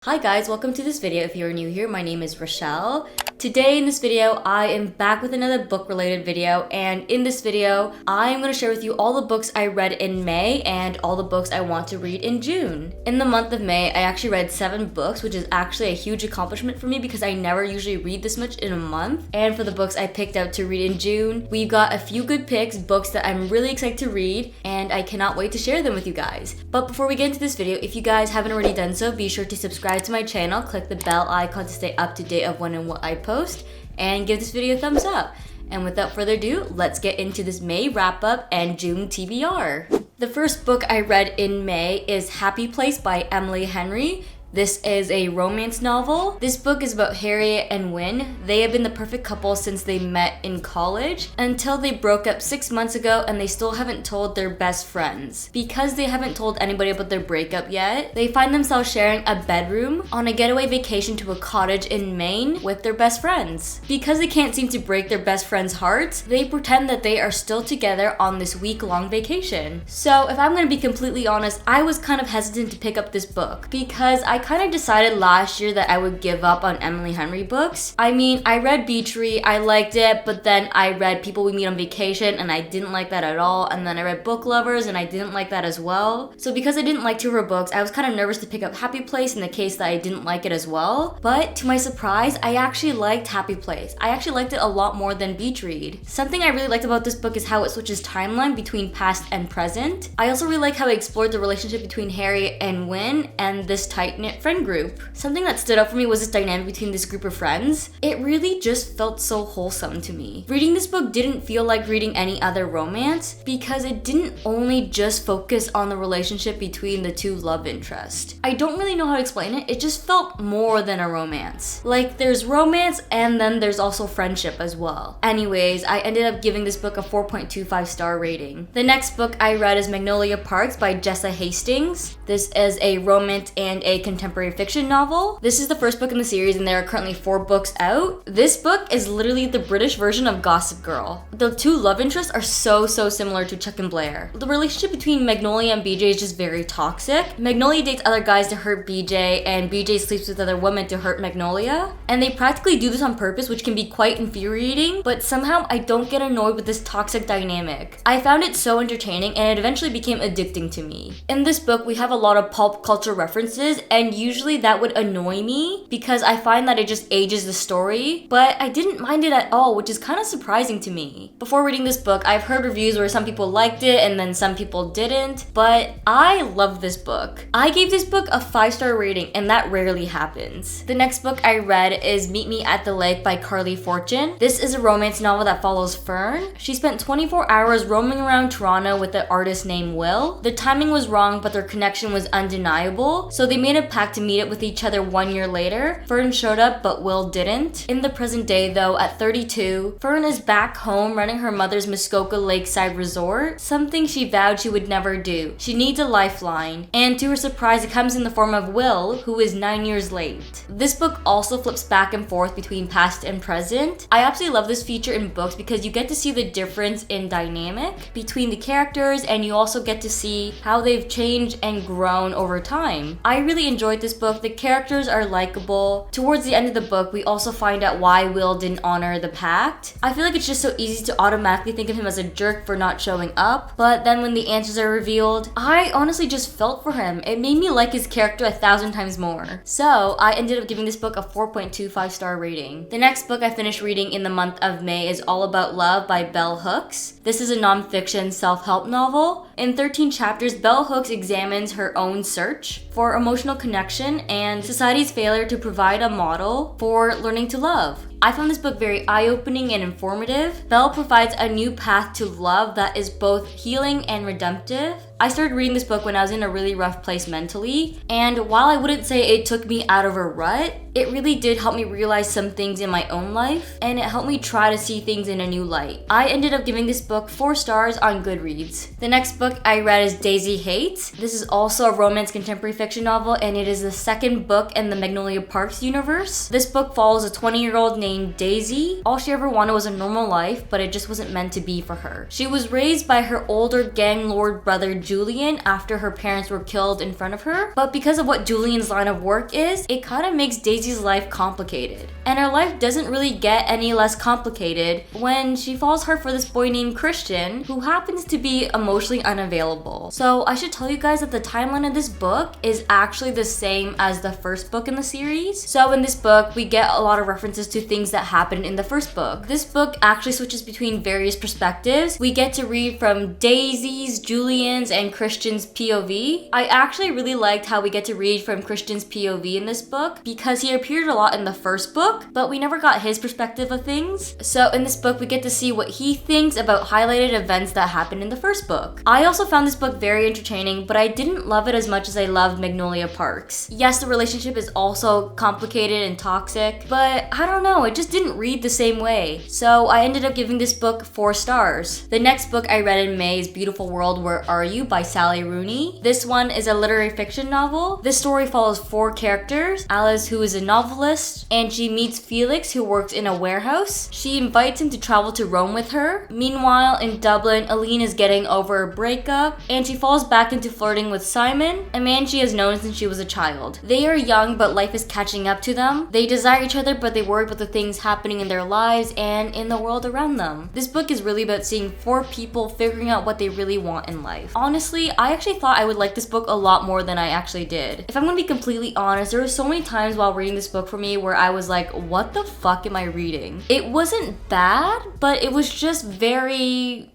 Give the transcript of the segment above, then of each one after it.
Hi guys, welcome to this video. If you're new here, my name is Rachelle. Today in this video, I am back with another book related video, and in this video, I'm going to share with you all the books I read in May and all the books I want to read in June. In the month of May, I actually read 7 books, which is actually a huge accomplishment for me because I never usually read this much in a month. And for the books I picked out to read in June, we've got a few good picks, books that I'm really excited to read, and I cannot wait to share them with you guys. But before we get into this video, if you guys haven't already done so, be sure to subscribe to my channel, click the bell icon to stay up to date of when and what I post, and give this video a thumbs up. And without further ado, let's get into this May wrap up and June TBR. The first book I read in May is Happy Place by Emily Henry. This is a romance novel. This book is about Harriet and Wynne. They have been the perfect couple since they met in college until they broke up 6 months ago, and they still haven't told their best friends. Because they haven't told anybody about their breakup yet, they find themselves sharing a bedroom on a getaway vacation to a cottage in Maine with their best friends. Because they can't seem to break their best friends' hearts, they pretend that they are still together on this week-long vacation. So if I'm gonna be completely honest, I was kind of hesitant to pick up this book because I kind of decided last year that I would give up on Emily Henry books. I mean, I read Beach Read, I liked it, but then I read People We Meet on Vacation and I didn't like that at all, and then I read Book Lovers and I didn't like that as well. So because I didn't like 2 of her books, I was kind of nervous to pick up Happy Place in the case that I didn't like it as well. But to my surprise, I actually liked Happy Place. I actually liked it a lot more than Beach Read. Something I really liked about this book is how it switches timeline between past and present. I also really like how it explored the relationship between Harriet and Wynne and this tight-knit friend group. Something that stood out for me was this dynamic between this group of friends. It really just felt so wholesome to me. Reading this book didn't feel like reading any other romance because it didn't only just focus on the relationship between the 2 love interests. I don't really know how to explain it. It just felt more than a romance. Like, there's romance and then there's also friendship as well. Anyways, I ended up giving this book a 4.25 star rating. The next book I read is Magnolia Parks by Jessa Hastings. This is a romance and a contemporary fiction novel. This is the first book in the series and there are currently 4 books out. This book is literally the British version of Gossip Girl. The 2 love interests are so similar to Chuck and Blair. The relationship between Magnolia and BJ is just very toxic. Magnolia dates other guys to hurt BJ and BJ sleeps with other women to hurt Magnolia. And they practically do this on purpose, which can be quite infuriating, but somehow I don't get annoyed with this toxic dynamic. I found it so entertaining and it eventually became addicting to me. In this book, we have a lot of pulp culture references, and usually that would annoy me because I find that it just ages the story, but I didn't mind it at all, which is kind of surprising to me. Before reading this book, I've heard reviews where some people liked it and then some people didn't, but I love this book. I gave this book a 5-star rating, and that rarely happens. The next book I read is Meet Me at the Lake by Carly Fortune. This is a romance novel that follows Fern. She spent 24 hours roaming around Toronto with an artist named Will. The timing was wrong, but their connection was undeniable, so they made a pact to meet up with each other 1 year later. Fern showed up, but Will didn't. In the present day though, at 32, Fern is back home running her mother's Muskoka Lakeside Resort, something she vowed she would never do. She needs a lifeline, and to her surprise, it comes in the form of Will, who is 9 years late. This book also flips back and forth between past and present. I absolutely love this feature in books because you get to see the difference in dynamic between the characters, and you also get to see how they've changed and grown over time. I really enjoyed this book. The characters are likable. Towards the end of the book, we also find out why Will didn't honor the pact. I feel like it's just so easy to automatically think of him as a jerk for not showing up, but then when the answers are revealed, I honestly just felt for him. It made me like his character 1,000 times more. So I ended up giving this book a 4.25 star rating. The next book I finished reading in the month of May is All About Love by Bell Hooks. This is a nonfiction self-help novel. In 13 chapters, Bell Hooks examines her own search for emotional connection and society's failure to provide a model for learning to love. I found this book very eye-opening and informative. Belle provides a new path to love that is both healing and redemptive. I started reading this book when I was in a really rough place mentally, and while I wouldn't say it took me out of a rut, it really did help me realize some things in my own life, and it helped me try to see things in a new light. I ended up giving this book 4 stars on Goodreads. The next book I read is Daisy Hates. This is also a romance contemporary fiction novel, and it is the 2nd book in the Magnolia Parks universe. This book follows a 20-year-old named Daisy. All she ever wanted was a normal life, but it just wasn't meant to be for her. She was raised by her older gang lord brother Julian after her parents were killed in front of her. But because of what Julian's line of work is, it kind of makes Daisy's life complicated. And her life doesn't really get any less complicated when she falls hard for this boy named Christian, who happens to be emotionally unavailable. So I should tell you guys that the timeline of this book is actually the same as the first book in the series. So in this book, we get a lot of references to things that happened in the first book. This book actually switches between various perspectives. We get to read from Daisy's, Julian's, and Christian's POV. I actually really liked how we get to read from Christian's POV in this book because he appeared a lot in the first book, but we never got his perspective of things. So in this book, we get to see what he thinks about highlighted events that happened in the first book. I also found this book very entertaining, but I didn't love it as much as I loved Magnolia Parks. Yes, the relationship is also complicated and toxic, but I don't know, it just didn't read the same way. So I ended up giving this book 4 stars. The next book I read in May is Beautiful World, Where Are You by Sally Rooney. This one is a literary fiction novel. This story follows 4 characters. Alice, who is a novelist, and she meets Felix, who works in a warehouse. She invites him to travel to Rome with her. Meanwhile, in Dublin, Aline is getting over a breakup, and she falls back into flirting with Simon, a man she has known since she was a child. They are young, but life is catching up to them. They desire each other, but they worry about the things happening in their lives and in the world around them. This book is really about seeing 4 people figuring out what they really want in life. Honestly, I actually thought I would like this book a lot more than I actually did. If I'm gonna be completely honest, there were so many times while reading this book for me where I was like, what the fuck am I reading? It wasn't bad, but it was just very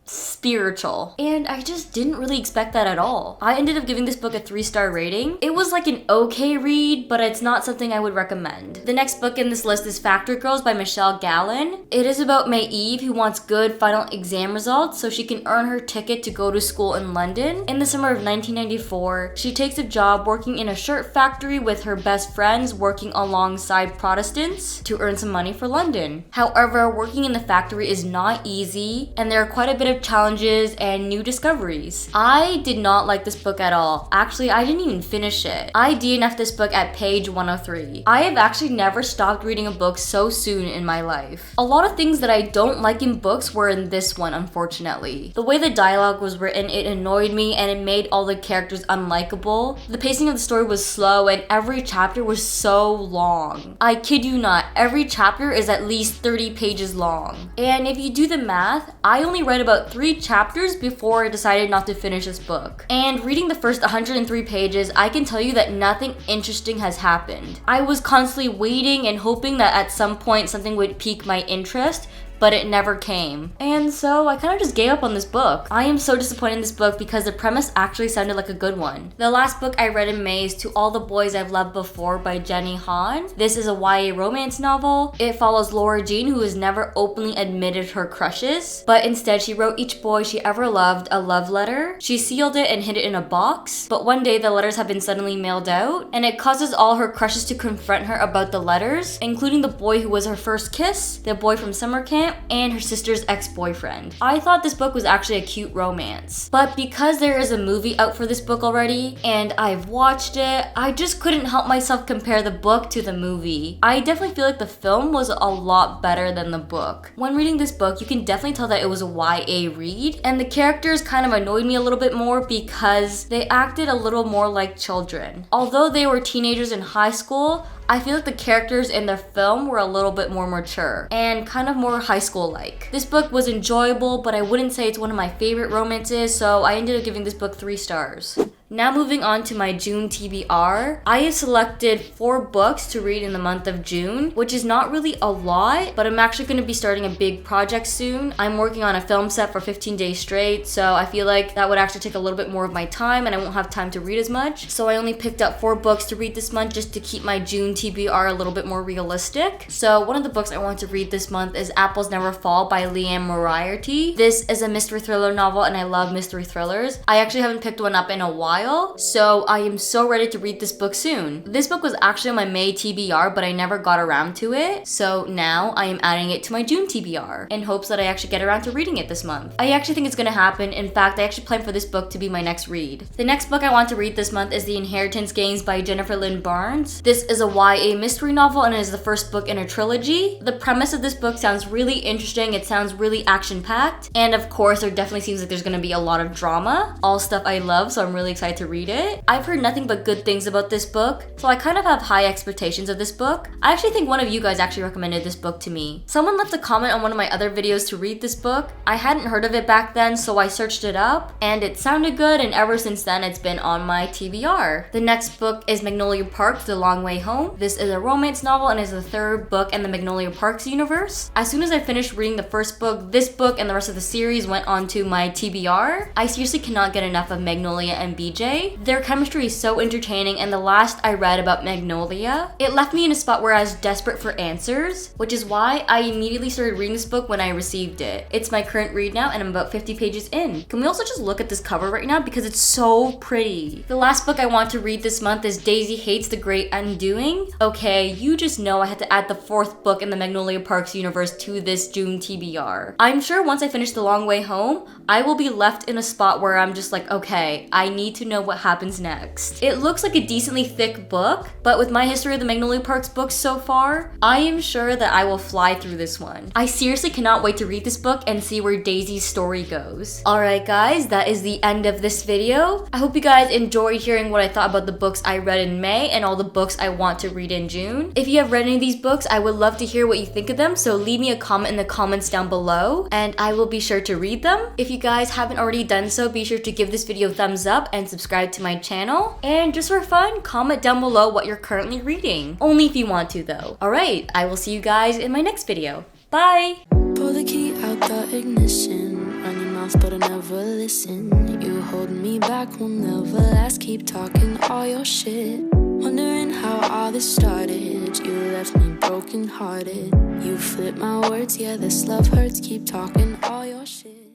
spiritual, and I just didn't really expect that at all. I ended up giving this book a 3-star rating. It was like an okay read, but it's not something I would recommend. The next book in this list is Factory Girls by Michelle Gallen. It is about Maeve, who wants good final exam results so she can earn her ticket to go to school in London. In the summer of 1994, she takes a job working in a shirt factory with her best friends, working alongside Protestants to earn some money for London. However, working in the factory is not easy, and there are quite a bit of challenges and new discoveries. I did not like this book at all. Actually, I didn't even finish it. I DNF'd this book at page 103. I have actually never stopped reading a book so soon in my life. A lot of things that I don't like in books were in this one, unfortunately. The way the dialogue was written, it annoyed me, and it made all the characters unlikable. The pacing of the story was slow, and every chapter was so long. I kid you not, every chapter is at least 30 pages long. And if you do the math, I only read about 3 chapters before I decided not to finish this book. And reading the first 103 pages, I can tell you that nothing interesting has happened. I was constantly waiting and hoping that at some point something would pique my interest, but it never came. And so I kind of just gave up on this book. I am so disappointed in this book because the premise actually sounded like a good one. The last book I read in May is To All the Boys I've Loved Before by Jenny Han. This is a YA romance novel. It follows Laura Jean, who has never openly admitted her crushes, but instead she wrote each boy she ever loved a love letter. She sealed it and hid it in a box, but one day the letters have been suddenly mailed out, and it causes all her crushes to confront her about the letters, including the boy who was her first kiss, the boy from summer camp, and her sister's ex-boyfriend. I thought this book was actually a cute romance, but because there is a movie out for this book already, and I've watched it, I just couldn't help myself compare the book to the movie. I definitely feel like the film was a lot better than the book. When reading this book, you can definitely tell that it was a YA read, and the characters kind of annoyed me a little bit more because they acted a little more like children. Although they were teenagers in high school, I feel like the characters in the film were a little bit more mature and kind of more high school-like. This book was enjoyable, but I wouldn't say it's one of my favorite romances, so I ended up giving this book 3 stars. Now moving on to my June TBR, I have selected 4 books to read in the month of June, which is not really a lot, but I'm actually going to be starting a big project soon. I'm working on a film set for 15 days straight, so I feel like that would actually take a little bit more of my time and I won't have time to read as much. So I only picked up 4 books to read this month just to keep my June TBR a little bit more realistic. So one of the books I want to read this month is Apples Never Fall by Liam Moriarty. This is a mystery thriller novel and I love mystery thrillers. I actually haven't picked one up in a while, while, so I am so ready to read this book soon. This book was actually on my May TBR, but I never got around to it, so now I am adding it to my June TBR in hopes that I actually get around to reading it this month. I actually think it's gonna happen. In fact, I actually plan for this book to be my next read. The next book I want to read this month is The Inheritance Games by Jennifer Lynn Barnes. This is a YA mystery novel and it is the first book in a trilogy. The premise of this book sounds really interesting, it sounds really action-packed, and of course there definitely seems like there's gonna be a lot of drama. All stuff I love, so I'm really excited to read it. I've heard nothing but good things about this book, so I kind of have high expectations of this book. I actually think one of you guys actually recommended this book to me. Someone left a comment on one of my other videos to read this book. I hadn't heard of it back then, so I searched it up, and it sounded good, and ever since then it's been on my TBR. The next book is Magnolia Parks, The Long Way Home. This is a romance novel and is the third book in the Magnolia Parks universe. As soon as I finished reading the first book, this book and the rest of the series went onto my TBR. I seriously cannot get enough of Magnolia and BJ. Their chemistry is so entertaining, and the last I read about Magnolia, it left me in a spot where I was desperate for answers, which is why I immediately started reading this book when I received it. It's my current read now, and I'm about 50 pages in. Can we also just look at this cover right now because it's so pretty? The last book I want to read this month is Daisy Hates the Great Undoing. Okay, you just know I had to add the fourth book in the Magnolia Parks universe to this June TBR. I'm sure once I finish The Long Way Home, I will be left in a spot where I'm just like, okay, I need to know what happens next. It looks like a decently thick book, but with my history of the Magnolia Parks books so far, I am sure that I will fly through this one. I seriously cannot wait to read this book and see where Daisy's story goes. Alright guys, that is the end of this video. I hope you guys enjoyed hearing what I thought about the books I read in May and all the books I want to read in June. If you have read any of these books, I would love to hear what you think of them, so leave me a comment in the comments down below and I will be sure to read them. If you guys haven't already done so, be sure to give this video a thumbs up and subscribe to my channel. And just for fun, comment down below what you're currently reading. Only if you want to though. Alright, I will see you guys in my next video. Bye! Pull the key out the ignition. Run your mouth but I never listen. You hold me back, will never last. Keep talking all your shit. Wondering how all this started. You left me broken hearted. You flip my words, yeah, this love hurts. Keep talking all your shit.